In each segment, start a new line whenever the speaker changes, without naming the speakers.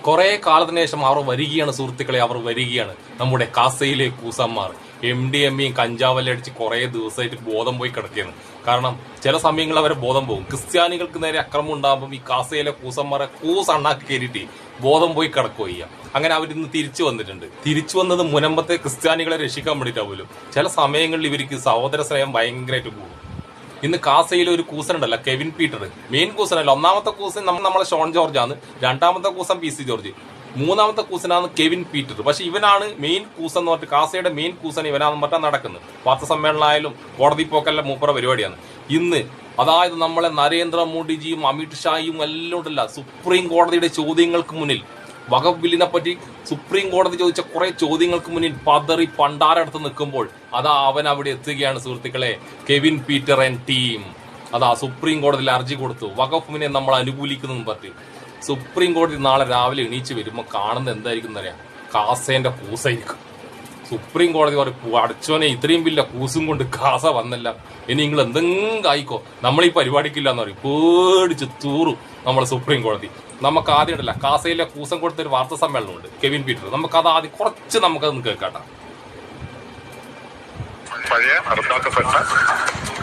കുറെ കാലത്തിന് ശേഷം അവർ വരികയാണ് സുഹൃത്തുക്കളെ, അവർ വരികയാണ്. നമ്മുടെ കാസയിലെ കൂസന്മാർ MDMA കഞ്ചാവെല്ലാം അടിച്ച് കുറെ ദിവസമായിട്ട് ബോധം പോയി കിടക്കുകയാണ്. കാരണം ചില സമയങ്ങളിൽ അവരെ ബോധം പോകും. ക്രിസ്ത്യാനികൾക്ക് നേരെ അക്രമം ഉണ്ടാകുമ്പോൾ ഈ കാസയിലെ കൂസന്മാരെ അണ്ണാക്കി കയറിയിട്ട് ബോധം പോയി കിടക്കുക ചെയ്യുക. അങ്ങനെ അവരിന്ന് തിരിച്ചു വന്നിട്ടുണ്ട്. തിരിച്ചു വന്നത് മുനമ്പത്തെ ക്രിസ്ത്യാനികളെ രക്ഷിക്കാൻ വേണ്ടിയിട്ടാവുമല്ലോ. ചില സമയങ്ങളിൽ ഇവർക്ക് സഹോദര സ്നേഹം ഭയങ്കരമായിട്ട് കൂടും. ഇന്ന് കാസയിൽ ഒരു കൂസൻ ഉണ്ടല്ലോ, കെവിൻ പീറ്റർ. മെയിൻ കൂസനല്ല, ഒന്നാമത്തെ കൂസൻ നമ്മളെ ഷോൺ ജോർജ് ആണ്, രണ്ടാമത്തെ കൂസൻ PC ജോർജ്, മൂന്നാമത്തെ കൂസനാണ് കെവിൻ പീറ്റർ. പക്ഷെ ഇവനാണ് മെയിൻ കൂസൻ എന്ന് പറഞ്ഞിട്ട്, കാസയുടെ മെയിൻ കൂസൻ ഇവനാണെന്ന് പറഞ്ഞാൽ നടക്കുന്നത്. വാർത്താ സമ്മേളനമായാലും കോടതി പോക്കെല്ലാം മൂപ്പറ പരിപാടിയാണ്. ഇന്ന് അതായത് നമ്മളെ നരേന്ദ്രമോദിജിയും അമിത് ഷായും എല്ലാം ഉണ്ടല്ല, സുപ്രീം കോടതിയുടെ ചോദ്യങ്ങൾക്ക് മുന്നിൽ വഖഫ് ബില്ലിനെ പറ്റി സുപ്രീം കോടതി ചോദിച്ച കുറെ ചോദ്യങ്ങൾക്ക് മുന്നിൽ പതറി പണ്ടാരടുത്ത് നിൽക്കുമ്പോൾ അതാ അവൻ അവിടെ എത്തുകയാണ് സുഹൃത്തുക്കളെ. കെവിൻ പീറ്റർ ആൻഡ് ടീം അതാ സുപ്രീം കോടതിയിൽ അർജി കൊടുത്തു. വഖഫിനെ നമ്മൾ അനുകൂലിക്കുന്നു പറഞ്ഞു. സുപ്രീം കോടതി നാളെ രാവിലെ എണീച്ച് വരുമ്പോൾ കാണുന്നത് എന്തായിരിക്കും എന്നറിയാം? കാസേന്റെ കൂസായിരിക്കും. സുപ്രീം കോടതി പറയും, അടച്ചോനെ ഇത്രയും വലിയ കൂസും കൊണ്ട് കാസ വന്നല്ല, ഇനി നിങ്ങൾ എന്തെങ്കിലും ആയിക്കോ, നമ്മൾ ഈ പരിപാടിക്കില്ല എന്ന് പറയും. പേടിച്ച് തൂറും നമ്മളെ സുപ്രീം കോടതി. നമുക്ക് ആദ്യം ഉണ്ടല്ല, കാസയിലെ കൂസം കൊടുത്തൊരു വാർത്താ സമ്മേളനമുണ്ട് കെവിൻ പീറ്റർ. നമുക്കത് ആദ്യം കുറച്ച് നമുക്കതൊന്ന് കേൾക്കാട്ടോ.
പഴയ റദ്ദാക്കപ്പെട്ട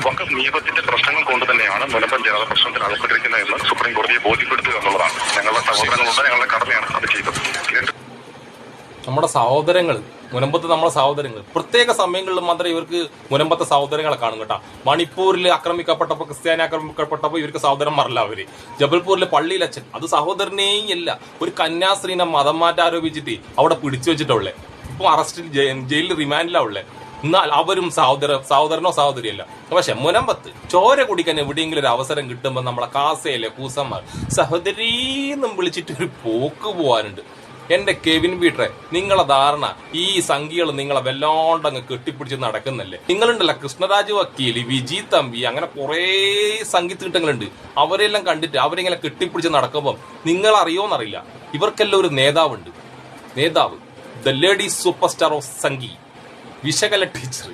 വഖഫ് നിയമത്തിന്റെ പ്രശ്നങ്ങൾ കൊണ്ട് തന്നെയാണ് മുനമ്പം ജനത പ്രശ്നത്തിൽ അകപ്പെട്ടിരിക്കുന്നതെന്ന് സുപ്രീം കോടതിയെ ബോധ്യപ്പെടുത്തുക എന്നുള്ളതാണ് ഞങ്ങളുടെ സഹോദരങ്ങളുണ്ട്, ഞങ്ങളുടെ കടമയാണ് അത് ചെയ്തത്.
നമ്മുടെ സഹോദരങ്ങൾ, മുനമ്പത്ത് നമ്മളെ സഹോദരങ്ങൾ, പ്രത്യേക സമയങ്ങളിൽ മാത്രമേ ഇവർക്ക് മുനമ്പത്തെ സഹോദരങ്ങളെ കാണും കേട്ടോ. മണിപ്പൂരിൽ ആക്രമിക്കപ്പെട്ടപ്പോൾ, ക്രിസ്ത്യാനി ആക്രമിക്കപ്പെട്ടപ്പോൾ ഇവർക്ക് സഹോദരന്മാരല്ല അവര്. ജബൽപൂരിലെ പള്ളിയിലച്ഛൻ അത് സഹോദരനേയും അല്ല, ഒരു കന്യാസ്ത്രീനെ മതം മാറ്റം ആരോപിച്ചിട്ട് അവിടെ പിടിച്ചു വെച്ചിട്ടുള്ളേ. ഇപ്പൊ അറസ്റ്റിൽ ജയിലിൽ റിമാൻഡിലാവുള്ളേ. എന്നാൽ അവരും സഹോദരനോ സഹോദരിയല്ല. പക്ഷെ മുനമ്പത്ത് ചോര കുടിക്കാൻ എവിടെയെങ്കിലും ഒരു അവസരം കിട്ടുമ്പോൾ നമ്മളെ കാസയിലെ കൂസന്മാർ സഹോദരീന്നും വിളിച്ചിട്ട് ഒരു പോക്ക് പോവാനുണ്ട്. എന്റെ കെവിൻ പീറ്ററെ, നിങ്ങളെ ധാരണ ഈ സംഖ്യകൾ നിങ്ങളെ വല്ലാണ്ടങ്ങ് കെട്ടിപ്പിടിച്ച് നടക്കുന്നല്ലേ? നിങ്ങളുണ്ടല്ല കൃഷ്ണരാജ് വക്കീല്, വിജി തമ്പി, അങ്ങനെ കുറെ സംഗീതങ്ങളുണ്ട്. അവരെല്ലാം കണ്ടിട്ട് അവരിങ്ങനെ കെട്ടിപ്പിടിച്ച് നടക്കുമ്പോൾ നിങ്ങൾ അറിയോന്നറിയില്ല, ഇവർക്കെല്ലാം ഒരു നേതാവുണ്ട്. നേതാവ് the lady super star of സംഗീ, വിശകല ടീച്ചർ.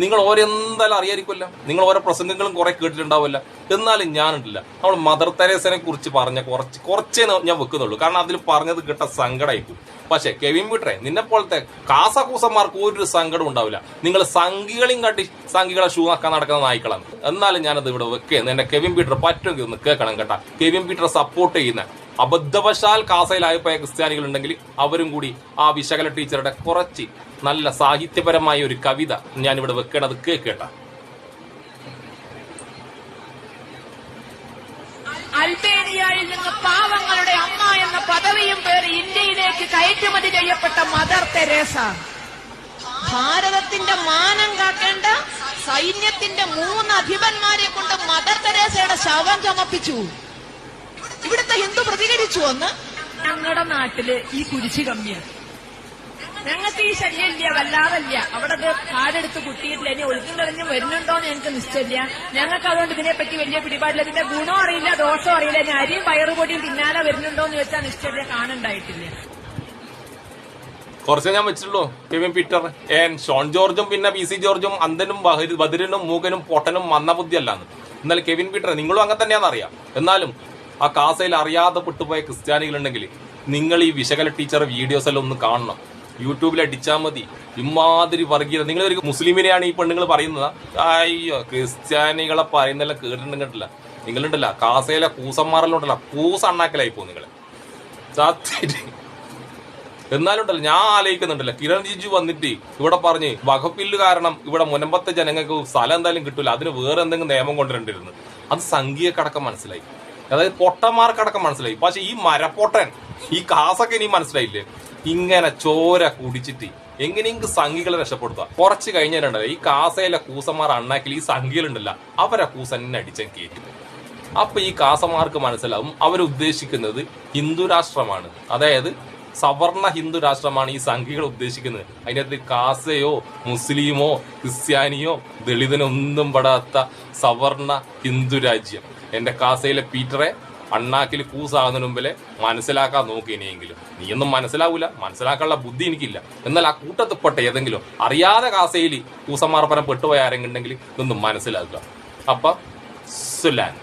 നിങ്ങൾ ഓരെന്തായാലും അറിയായിരിക്കുമല്ലോ, നിങ്ങൾ ഓരോ പ്രസംഗങ്ങളും കുറെ കേട്ടിട്ടുണ്ടാവില്ല. എന്നാലും ഞാനുണ്ടല്ല, നമ്മൾ മദർ തെരേസനെ കുറിച്ച് പറഞ്ഞ കുറച്ചേ ഞാൻ വെക്കുന്നുള്ളൂ. കാരണം അതിൽ പറഞ്ഞത് കേട്ട സങ്കടമായിരിക്കും. പക്ഷെ കെവിൻ പീറ്ററെ, നിന്നെ പോലത്തെ കാസകൂസന്മാർക്ക് ഒരു സങ്കടം ഉണ്ടാവില്ല. നിങ്ങൾ സംഘികളെയും കാട്ടി സംഘികളെ ഷൂ ആക്കാൻ നടക്കുന്ന നായ്ക്കളാണ്. എന്നാലും ഞാനത് ഇവിടെ വെക്കുന്നത് എന്റെ കെവിൻ പീറ്റർ പറ്റുമെങ്കിൽ ഒന്ന് കേൾക്കണം കേട്ടാ. കെവിൻ പീറ്ററെ സപ്പോർട്ട് ചെയ്യുന്ന അബദ്ധവശാൽ കാസയിലായപ്പോയ ക്രിസ്ത്യാനികൾ ഉണ്ടെങ്കിൽ അവരും കൂടി ആ വിശകല ടീച്ചറുടെ കുറച്ച് നല്ല സാഹിത്യപരമായ ഒരു കവിത ഞാനിവിടെ വെക്കണത് കേൾക്കേട്ട.
അൽബേനിയയിൽ നിന്ന് പാവങ്ങളുടെ അമ്മ എന്ന പദവിയും പേര് ഇന്ത്യയിലേക്ക് കയറ്റുമതി ചെയ്യപ്പെട്ട മദർ തെരേസ ഭാരതത്തിന്റെ മാനം കാക്കേണ്ട സൈന്യത്തിന്റെ 3 അധിപന്മാരെ കൊണ്ട് മദർ തെരേസയുടെ ശവം ചമപ്പിച്ചു. ഇവിടുത്തെ ഹിന്ദു പ്രതികരിച്ചു വന്ന് ഞങ്ങളുടെ നാട്ടില് ഈ കുരിശ് കമ്മിയാണ്. ഞങ്ങൾക്ക് ഈ ശല്യമില്ല, വല്ലാതല്ല. അവിടെ കാടെടുത്ത് കുത്തിയിട്ടില്ല. ഇനി ഒഴുക്കും തെളിഞ്ഞും വരുന്നുണ്ടോന്ന് ഞങ്ങൾക്ക് നിശ്ചയില്ല. ഞങ്ങൾക്ക് അതുകൊണ്ട് ഇതിനെപ്പറ്റി വലിയ പിടിപാടില്ല. ഇതിന്റെ ഗുണം അറിയില്ല, ദോഷം അറിയില്ല. ഇനി അരിയും പയറുപൊടിയും പിന്നാലെ വരുന്നുണ്ടോന്ന് ചോദിച്ചാൽ നിശ്ചയില്ല, കാണുണ്ടായിട്ടില്ല.
കുറച്ചേ ഞാൻ വെച്ചിട്ടുള്ളൂ. കെവിൻ പീറ്റർ ഷോൺ ജോർജും പിന്നെ PC ജോർജും അന്തനും ബദിരനും മൂകനും പൊട്ടനും മന്നബുദ്ധി അല്ലാന്ന്. എന്നാൽ കെവിൻ പീറ്റർ നിങ്ങളും അങ്ങനെ തന്നെയാണെന്ന് അറിയാം. എന്നാലും ആ കാസയിൽ അറിയാതെ പെട്ടുപോയ ക്രിസ്ത്യാനികളുണ്ടെങ്കിൽ നിങ്ങൾ ഈ വിശകല ടീച്ചർ വീഡിയോസ് എല്ലാം ഒന്ന് കാണണം. യൂട്യൂബിൽ അടിച്ചാൽ മതി. ഇമാതിരി വർഗീയത. നിങ്ങളൊരു മുസ്ലിമിനെയാണ് ഈ പെണ്ണുങ്ങൾ പറയുന്നത്. അയ്യോ, ക്രിസ്ത്യാനികളെ പറയുന്നതെല്ലാം കേട്ടിട്ടുണ്ടെങ്കിട്ടില്ല. നിങ്ങളുണ്ടല്ല കാസയിലെ കൂസന്മാരെല്ലാം ഉണ്ടല്ല, കൂസണ്ണാക്കലായി പോകും നിങ്ങൾ സത്യായിട്ട്. എന്നാലും ഉണ്ടല്ലോ, ഞാൻ ആലോചിക്കുന്നുണ്ടല്ലോ, കിരൺ റിജിജു വന്നിട്ട് ഇവിടെ പറഞ്ഞ് വഖഫ് ബില്ല് കാരണം ഇവിടെ മുനമ്പത്തെ ജനങ്ങൾക്ക് സ്ഥലം എന്തായാലും കിട്ടൂല, അതിന് വേറെ എന്തെങ്കിലും നിയമം കൊണ്ടുവരേണ്ടിരുന്നു. അത് സംഘീയക്കടക്കം മനസ്സിലായി, അതായത് പൊട്ടന്മാർക്കടക്കം മനസ്സിലായി. പക്ഷെ ഈ മരപ്പൊട്ടൻ, ഈ കാസൊക്കെ ഇനി മനസ്സിലായില്ലേ? ഇങ്ങനെ ചോര കുടിച്ചിട്ട് എങ്ങനെയെങ്കിലും സംഘികളെ രക്ഷപ്പെടുത്തുക. കുറച്ച് കഴിഞ്ഞാലുണ്ടല്ലോ ഈ കാസയിലെ കൂസന്മാർ അണ്ണാക്കിൽ ഈ സംഘികളുണ്ടല്ല, അവരെ കൂസന്നെ അടിച്ചാൽ കയറ്റും. അപ്പൊ ഈ കാസന്മാർക്ക് മനസ്സിലാവും അവരുദ്ദേശിക്കുന്നത് ഹിന്ദു രാഷ്ട്രമാണ്, അതായത് സവർണ ഹിന്ദു രാഷ്ട്രമാണ് ഈ സംഘികൾ ഉദ്ദേശിക്കുന്നത്. അതിനകത്ത് കാസയോ മുസ്ലിമോ ക്രിസ്ത്യാനിയോ ദളിതനോ ഒന്നും പെടാത്ത സവർണ ഹിന്ദു രാജ്യം. എന്റെ കാസയിലെ പീറ്ററെ, അണ്ണാക്കിൽ കൂസാകുന്നതിന് മുമ്പിലെ മനസ്സിലാക്കാൻ നോക്കി. ഇനിയെങ്കിലും നീയൊന്നും മനസ്സിലാവൂല, മനസ്സിലാക്കാനുള്ള ബുദ്ധി എനിക്കില്ല. എന്നാൽ ആ കൂട്ടത്തിൽപ്പെട്ട ഏതെങ്കിലും അറിയാതെ കാസയിൽ കൂസന്മാർപ്പനം പെട്ടുപോയ ആരെങ്കിലും ഉണ്ടെങ്കിൽ ഇതൊന്നും മനസ്സിലാക്കുക. അപ്പൊ സുലാൻ.